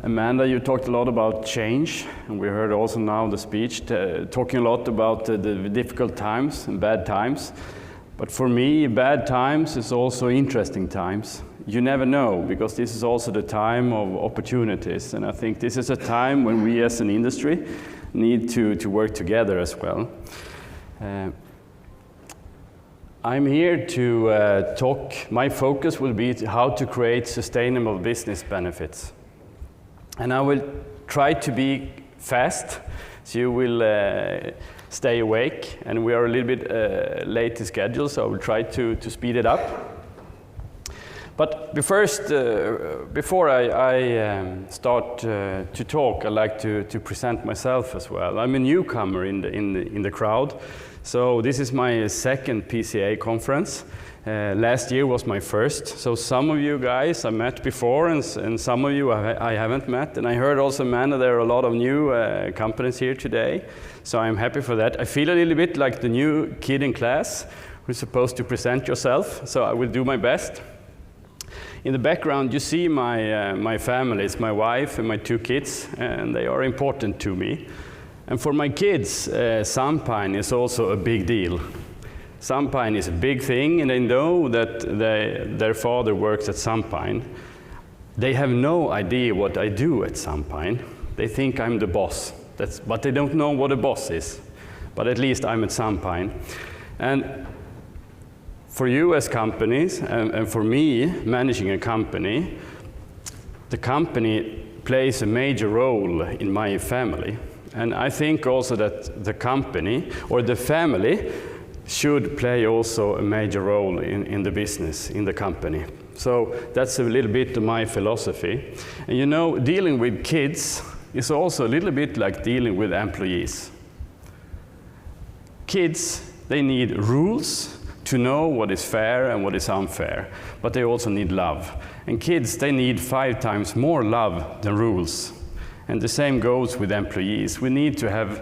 Amanda, you talked a lot about change, and we heard also now the speech talking a lot about the difficult times and bad times. But for me, bad times is also interesting times. You never know, because this is also the time of opportunities, and I think this is a time when we as an industry need to work together as well. I'm here to talk, my focus will be how to create sustainable business benefits. And I will try to be fast, so you will stay awake, and we are a little bit late to schedule, so I will try to speed it up. But before I start to talk, I'd like to present myself as well. I'm a newcomer in the crowd, so this is my second PCA conference. Last year was my first, so some of you guys I met before, and some of you I haven't met. And I heard also, Amanda, there are a lot of new companies here today, so I'm happy for that. I feel a little bit like the new kid in class who's supposed to present yourself, so I will do my best. In the background you see my family. It's my wife and my 2 kids, and they are important to me. And for my kids, SunPine is also a big deal. SunPine is a big thing, and they know that their father works at SunPine. They have no idea what I do at SunPine. They think I'm the boss, but they don't know what a boss is. But at least I'm at SunPine. And for you as companies, and for me managing a company, the company plays a major role in my family. And I think also that the company or the family should play also a major role in the business, in the company. So that's a little bit of my philosophy. And you know, dealing with kids is also a little bit like dealing with employees. Kids, they need rules to know what is fair and what is unfair, but they also need love. And kids, they need 5 times more love than rules. And the same goes with employees. We need to have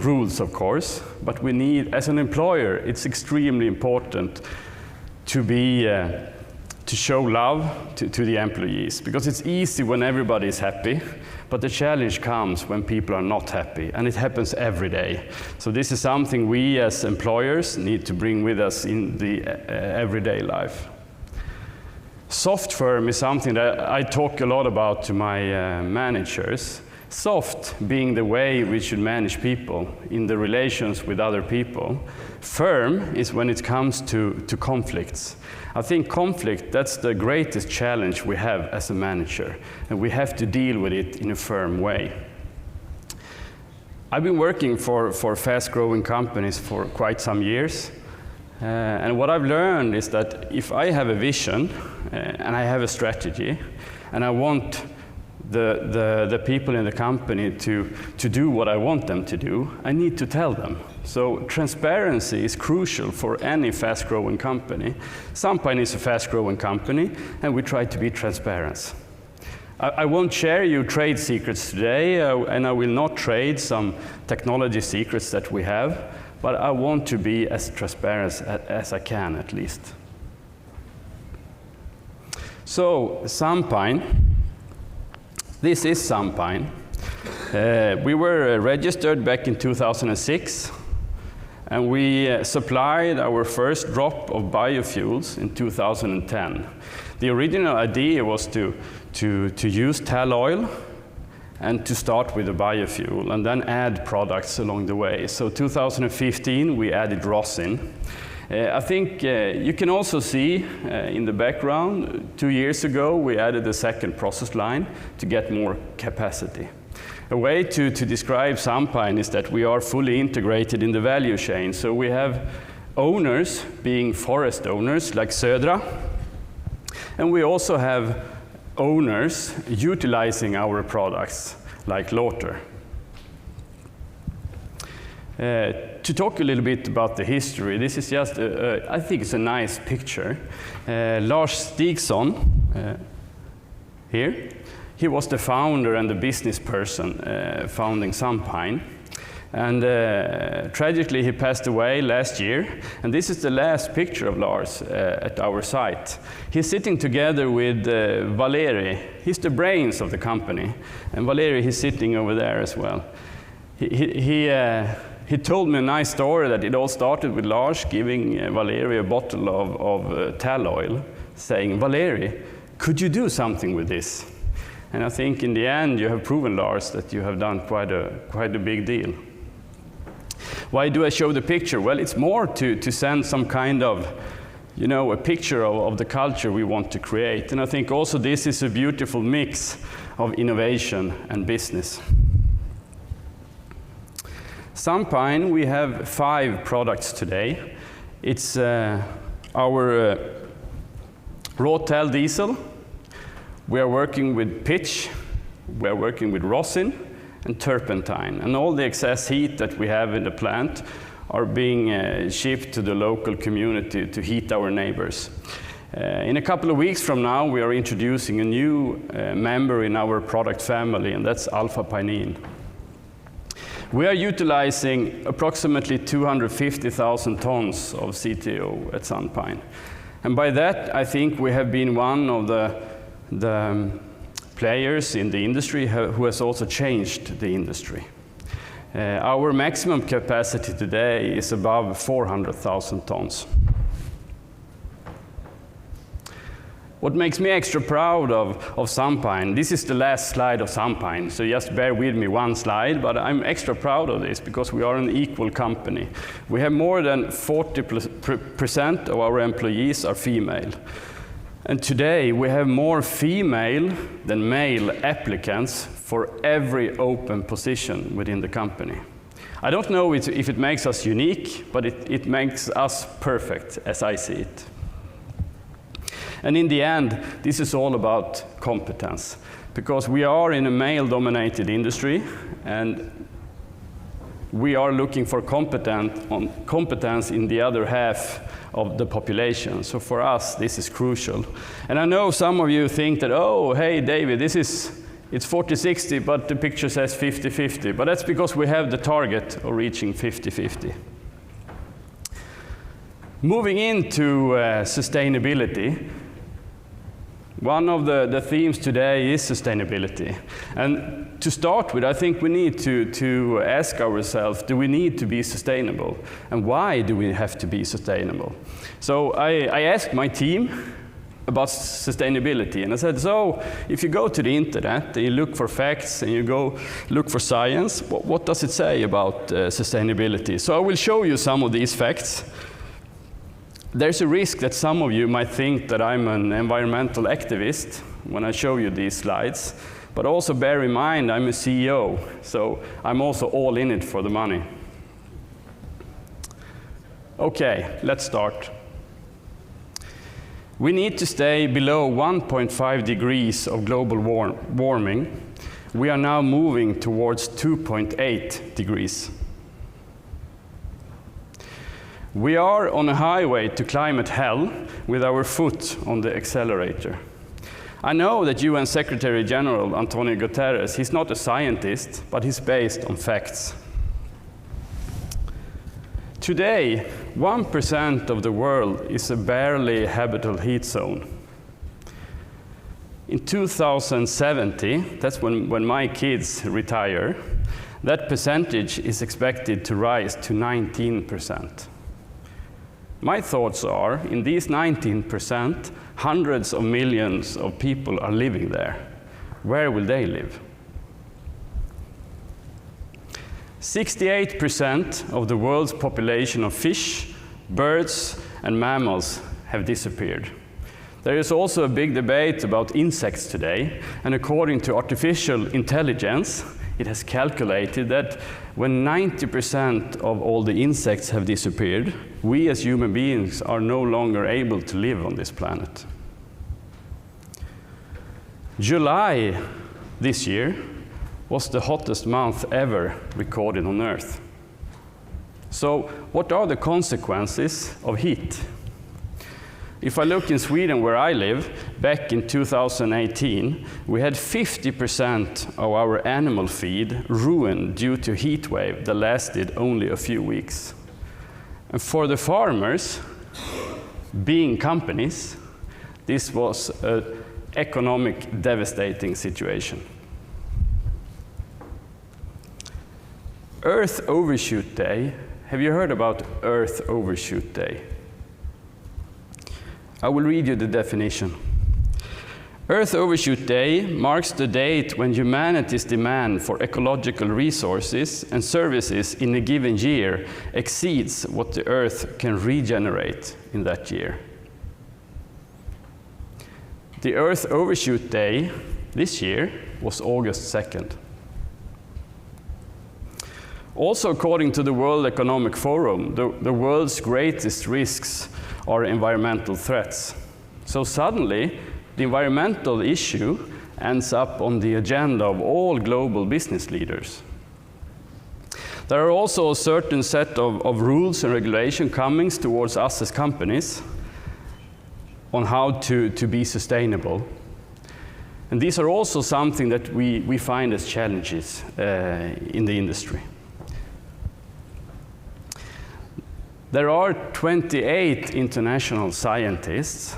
rules, of course, but we need, as an employer, it's extremely important to show love to the employees, because it's easy when everybody is happy, but the challenge comes when people are not happy, and it happens every day. So this is something we as employers need to bring with us in the everyday life. Soft firm is something that I talk a lot about to my managers. Soft being the way we should manage people in the relations with other people. Firm is when it comes to conflicts. I think conflict, that's the greatest challenge we have as a manager, and we have to deal with it in a firm way. I've been working for fast-growing companies for quite some years, and what I've learned is that if I have a vision and I have a strategy, and I want the people in the company to do what I want them to do, I need to tell them. So transparency is crucial for any fast-growing company. SunPine is a fast-growing company, and we try to be transparent. I won't share you trade secrets today, and I will not trade some technology secrets that we have, but I want to be as transparent as I can, at least. So, SunPine. This is SunPine. We were registered back in 2006, and we supplied our first drop of biofuels in 2010. The original idea was to use tall oil and to start with a biofuel and then add products along the way. So 2015 we added rosin. I think you can also see in the background, 2 years ago we added a second process line to get more capacity. A way to describe SunPine is that we are fully integrated in the value chain. So we have owners being forest owners like Södra, and we also have owners utilizing our products like Lauter. To talk a little bit about the history, this is just, I think it's a nice picture. Lars Stigson, here, he was the founder and the business person founding SunPine. And tragically, he passed away last year. And this is the last picture of Lars at our site. He's sitting together with Valeri. He's the brains of the company. And Valeri, he's sitting over there as well. He told me a nice story that it all started with Lars giving Valeri a bottle of tall oil, saying, "Valeri, could you do something with this?" And I think in the end you have proven, Lars, that you have done quite a big deal. Why do I show the picture? Well, it's more to send some kind of, you know, a picture of the culture we want to create. And I think also this is a beautiful mix of innovation and business. SunPine, we have 5 products today. It's our raw tall diesel. We are working with pitch. We are working with rosin and turpentine. And all the excess heat that we have in the plant are being shipped to the local community to heat our neighbors. In a couple of weeks from now, we are introducing a new member in our product family, and that's alpha-pinene. We are utilizing approximately 250,000 tons of CTO at SunPine. And by that, I think we have been one of the players in the industry who has also changed the industry. Our maximum capacity today is above 400,000 tons. What makes me extra proud of SunPine, this is the last slide of SunPine, so just bear with me one slide, but I'm extra proud of this because we are an equal company. We have more than 40% of our employees are female. And today we have more female than male applicants for every open position within the company. I don't know if it makes us unique, but it makes us perfect as I see it. And in the end, this is all about competence, because we are in a male-dominated industry, and we are looking for competence in the other half of the population. So for us, this is crucial. And I know some of you think that, oh, hey, David, it's 40-60, but the picture says 50-50. But that's because we have the target of reaching 50-50. Moving into sustainability, one of the themes today is sustainability. And to start with, I think we need to ask ourselves, do we need to be sustainable? And why do we have to be sustainable? So I asked my team about sustainability, and I said, so if you go to the internet and you look for facts and you go look for science, what does it say about sustainability? So I will show you some of these facts. There's a risk that some of you might think that I'm an environmental activist when I show you these slides, but also bear in mind I'm a CEO, so I'm also all in it for the money. Okay, let's start. We need to stay below 1.5 degrees of global warming. We are now moving towards 2.8 degrees. We are on a highway to climate hell with our foot on the accelerator. I know that UN Secretary General Antonio Guterres, he's not a scientist, but he's based on facts. Today, 1% of the world is a barely habitable heat zone. In 2070, that's when my kids retire, that percentage is expected to rise to 19%. My thoughts are, in these 19%, hundreds of millions of people are living there. Where will they live? 68% of the world's population of fish, birds, and mammals have disappeared. There is also a big debate about insects today, and according to artificial intelligence, it has calculated that when 90% of all the insects have disappeared, we as human beings are no longer able to live on this planet. July this year was the hottest month ever recorded on Earth. So what are the consequences of heat? If I look in Sweden, where I live, back in 2018, we had 50% of our animal feed ruined due to heat wave that lasted only a few weeks. And for the farmers, being companies, this was an economic devastating situation. Earth Overshoot Day. Have you heard about Earth Overshoot Day? I will read you the definition. Earth Overshoot Day marks the date when humanity's demand for ecological resources and services in a given year exceeds what the Earth can regenerate in that year. The Earth Overshoot Day this year was August 2nd. Also, according to the World Economic Forum, the world's greatest risks are environmental threats. So suddenly, the environmental issue ends up on the agenda of all global business leaders. There are also a certain set of rules and regulation coming towards us as companies on how to be sustainable. And these are also something that we find as challenges in the industry. There are 28 international scientists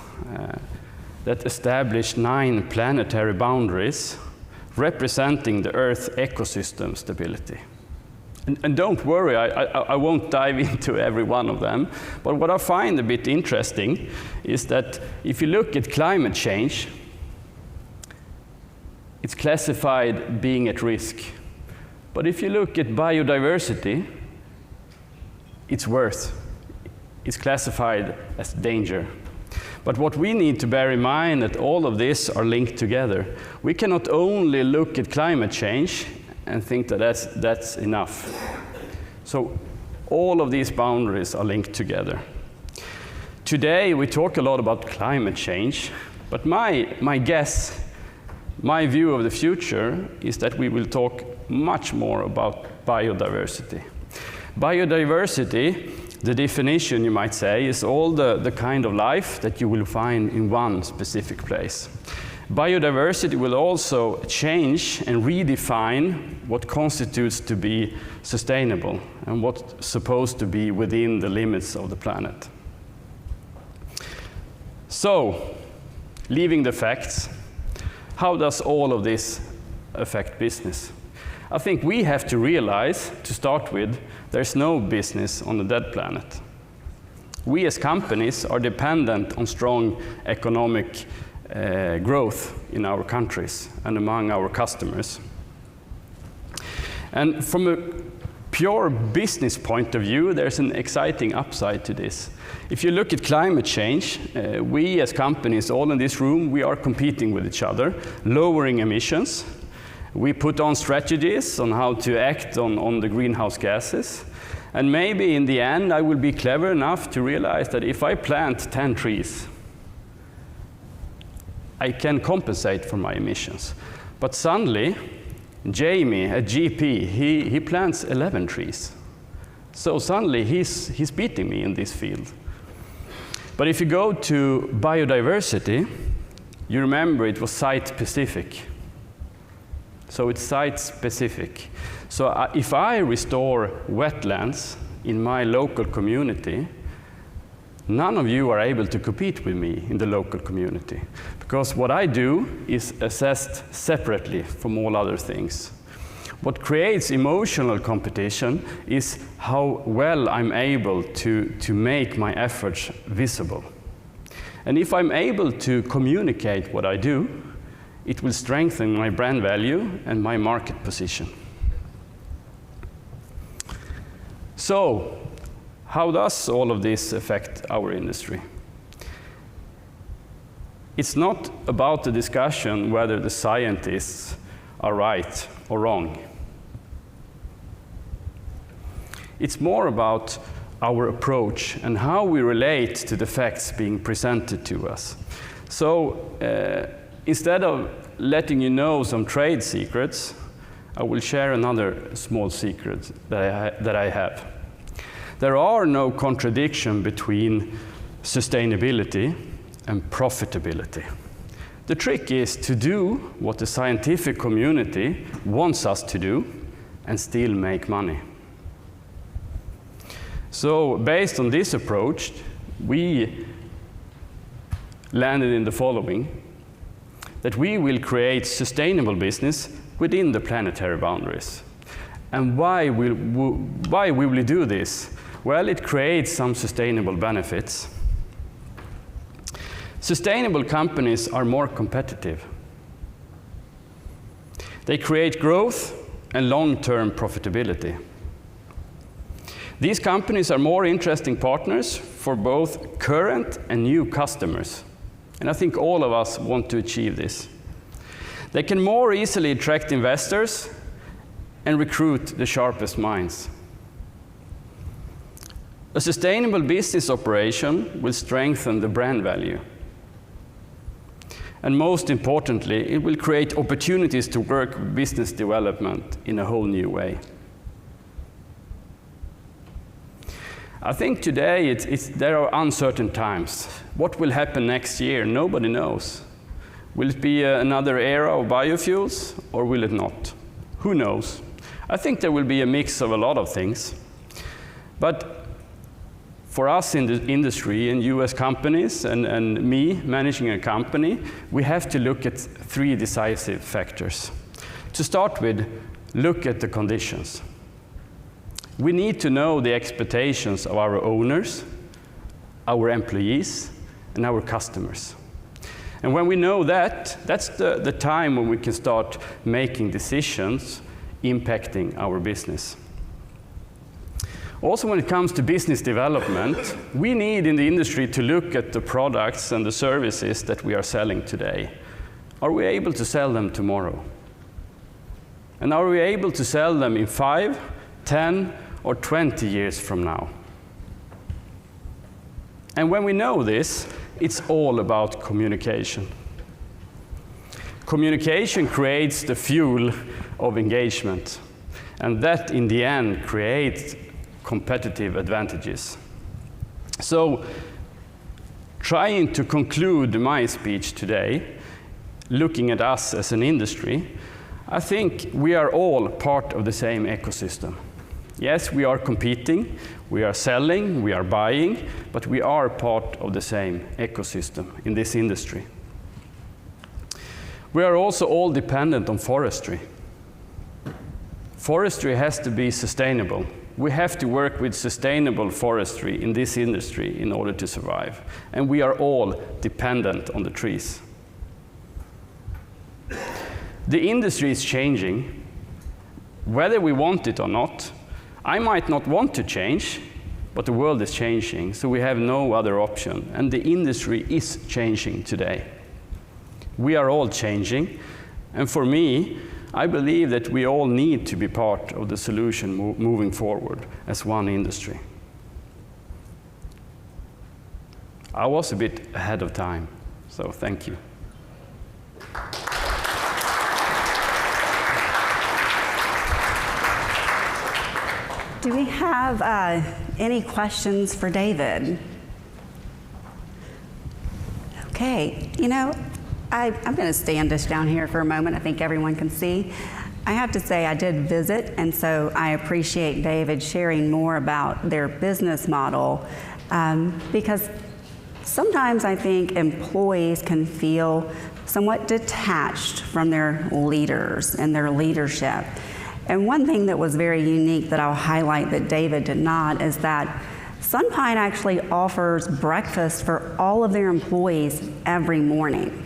that established 9 planetary boundaries representing the Earth's ecosystem stability. And don't worry, I won't dive into every one of them, but what I find a bit interesting is that if you look at climate change, it's classified being at risk. But if you look at biodiversity, it's worse. It's classified as danger. But what we need to bear in mind that all of this are linked together. We cannot only look at climate change and think that that's enough. So all of these boundaries are linked together. Today we talk a lot about climate change, but my guess, my view of the future is that we will talk much more about biodiversity. Biodiversity, the definition, you might say, is all the kind of life that you will find in one specific place. Biodiversity will also change and redefine what constitutes to be sustainable and what's supposed to be within the limits of the planet. So, leaving the facts, how does all of this affect business? I think we have to realize, to start with, there's no business on a dead planet. We as companies are dependent on strong economic growth in our countries and among our customers. And from a pure business point of view, there's an exciting upside to this. If you look at climate change, we as companies, all in this room, we are competing with each other, lowering emissions. We put on strategies on how to act on the greenhouse gases. And maybe in the end, I will be clever enough to realize that if I plant 10 trees, I can compensate for my emissions. But suddenly, Jamie, a GP, he plants 11 trees. So suddenly, he's beating me in this field. But if you go to biodiversity, you remember it was site-specific. So it's site-specific. So if I restore wetlands in my local community, none of you are able to compete with me in the local community. Because what I do is assessed separately from all other things. What creates emotional competition is how well I'm able to make my efforts visible. And if I'm able to communicate what I do, it will strengthen my brand value and my market position. So, how does all of this affect our industry? It's not about the discussion whether the scientists are right or wrong. It's more about our approach and how we relate to the facts being presented to us. So, instead of letting you know some trade secrets, I will share another small secret that I have. There are no contradiction between sustainability and profitability. The trick is to do what the scientific community wants us to do and still make money. So based on this approach, we landed in the following, that we will create sustainable business within the planetary boundaries. And why will we do this? Well, it creates some sustainable benefits. Sustainable companies are more competitive. They create growth and long-term profitability. These companies are more interesting partners for both current and new customers. And I think all of us want to achieve this. They can more easily attract investors and recruit the sharpest minds. A sustainable business operation will strengthen the brand value. And most importantly, it will create opportunities to work with business development in a whole new way. I think today there are uncertain times. What will happen next year? Nobody knows. Will it be another era of biofuels, or will it not? Who knows? I think there will be a mix of a lot of things. But for us in the industry, in US companies, and me managing a company, we have to look at 3 decisive factors. To start with, look at the conditions. We need to know the expectations of our owners, our employees, and our customers. And when we know that, that's the time when we can start making decisions impacting our business. Also, when it comes to business development, we need in the industry to look at the products and the services that we are selling today. Are we able to sell them tomorrow? And are we able to sell them in 5, 10, or 20 years from now? And when we know this, it's all about communication. Communication creates the fuel of engagement, and that in the end creates competitive advantages. So, trying to conclude my speech today, looking at us as an industry, I think we are all part of the same ecosystem. Yes, we are competing, we are selling, we are buying, but we are part of the same ecosystem in this industry. We are also all dependent on forestry. Forestry has to be sustainable. We have to work with sustainable forestry in this industry in order to survive. And we are all dependent on the trees. The industry is changing, whether we want it or not. I might not want to change, but the world is changing, so we have no other option. And the industry is changing today. We are all changing, and for me, I believe that we all need to be part of the solution moving forward as one industry. I was a bit ahead of time, so thank you. Do we have any questions for David? Okay, you know, I'm going to stand us down here for a moment. I think everyone can see. I have to say I did visit, and so I appreciate David sharing more about their business model, because sometimes I think employees can feel somewhat detached from their leaders and their leadership. And one thing that was very unique that I'll highlight that David did not is that SunPine actually offers breakfast for all of their employees every morning.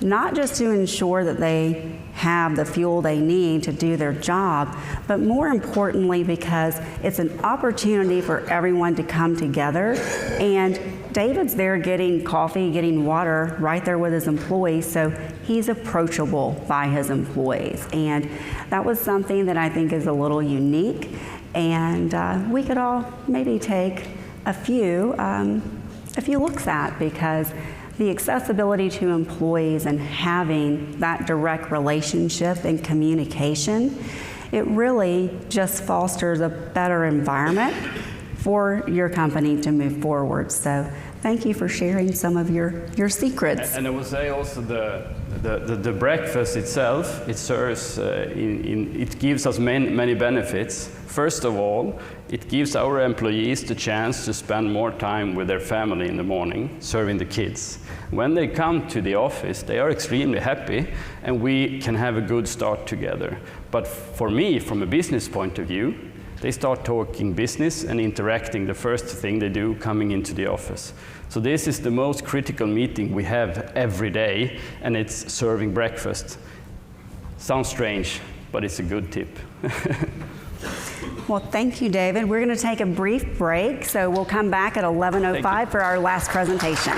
Not just to ensure that they have the fuel they need to do their job, but more importantly because it's an opportunity for everyone to come together. And David's there getting coffee, getting water right there with his employees, so he's approachable by his employees. And that was something that I think is a little unique, and we could all maybe take a few looks at, because the accessibility to employees and having that direct relationship and communication, it really just fosters a better environment for your company to move forward. So Thank you for sharing some of your secrets. And I would say also the breakfast itself, it serves, it gives us many benefits. First of all, it gives our employees the chance to spend more time with their family in the morning, serving the kids. When they come to the office, they are extremely happy, and we can have a good start together. But for me, from a business point of view, they start talking business and interacting the first thing they do coming into the office. So this is the most critical meeting we have every day, and it's serving breakfast. Sounds strange, but it's a good tip. Well, thank you, David. We're going to take a brief break, so we'll come back at 11:05 for our last presentation.